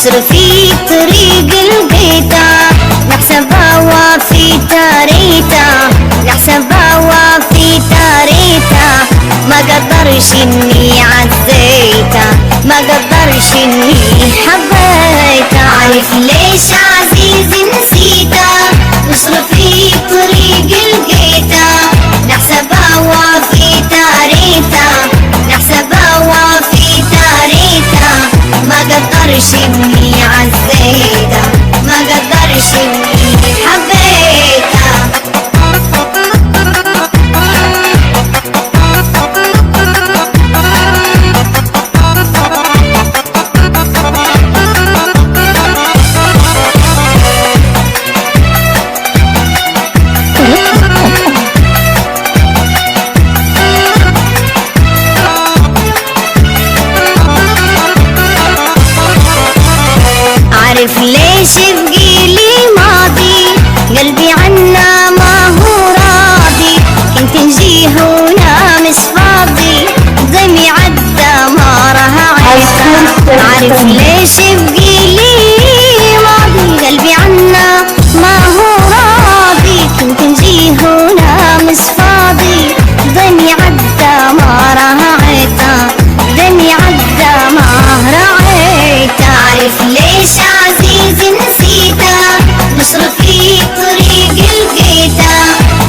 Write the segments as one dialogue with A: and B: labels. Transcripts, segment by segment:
A: مصر في طريق لقيتها، نحسبها وفي تاريتها، نحسبها وفي تاريتها، ما قدرش اني عزيتها، ما قدرش اني حبيتها. عارف ليش عزيزي نسيتها؟ مصر في طريق لقيتها، نحسبها وفي تاريتها، نحسبها وفي تاريتها، ما قدرش اني عزيتها، ما قدرش اني حبيتها. عارف ليش بقيلي ماضي قلبي عنا ما هو راضي، كنت نجي هنا مش فاضي، ضمي عدى ما راه عيسى. عارف ليش بقيلي ماضي قلبي عنا ما هو راضي، كنت نجي هنا مش فاضي، ضمي عدى ما راه عيسى، ضمي عدى ما راه عيسى. عارف ليش عزيزي نسيتها؟ مصر في طريق لقيتها،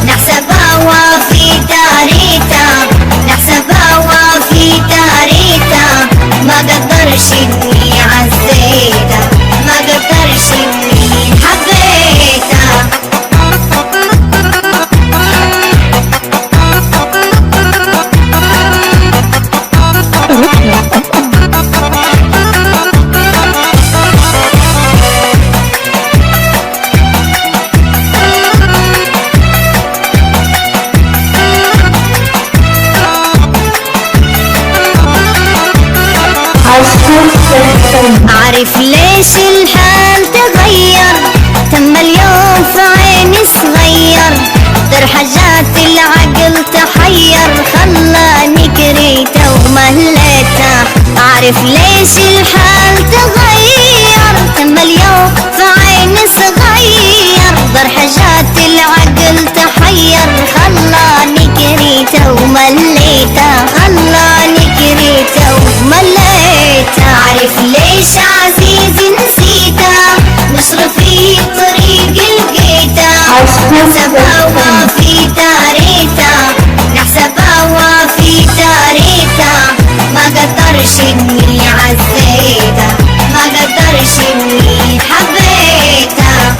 A: نحسبها وفي تاريتها، نحسبها وفي تاريتها، ما قدرش اني عزيتها، ما قدرش اني حبيتها. عارف ليش الحال تغير؟ تم اليوم في عيني صغير، در حاجات العقل تحير، خلاني كريتها ومهلتها. عارف ليش الحال تغير؟ تم اليوم في عيني صغير، در حاجات العقل تحير، خلاني كريتها ومليتها، خلاني كريتها ومليتها. عارف ليش عزيزي نسيتها؟ مصر في طريق لقيتها، نحسبها وفي تاريتها، نحسبها وفي تاريتها، ما قدرش اني عزيتها، ما قدرش اني حبيتها.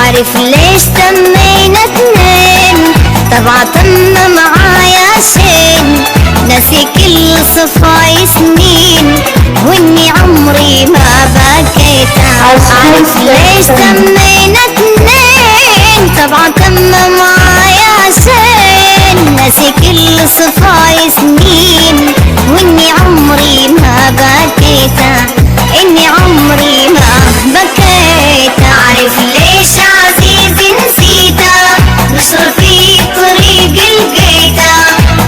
A: عارف ليش تمينا اتنين؟ طبعا تم معايا شين، ناسي كل صفاي سنين، واني عمري ما بكيتها. عارف ليش تمينا اتنين؟ طبعا تم معايا شين، ناسي كل صفاي سنين، واني عمري ما بكيتها، اني عمري ما بكيتها. عارف ليش عزيزي نسيتها؟ مصر في طريق لقيتها،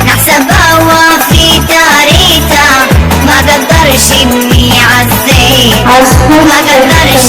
A: نحسبها وفي تاريتها، ما قدرش اني عزيتها، ما قدرش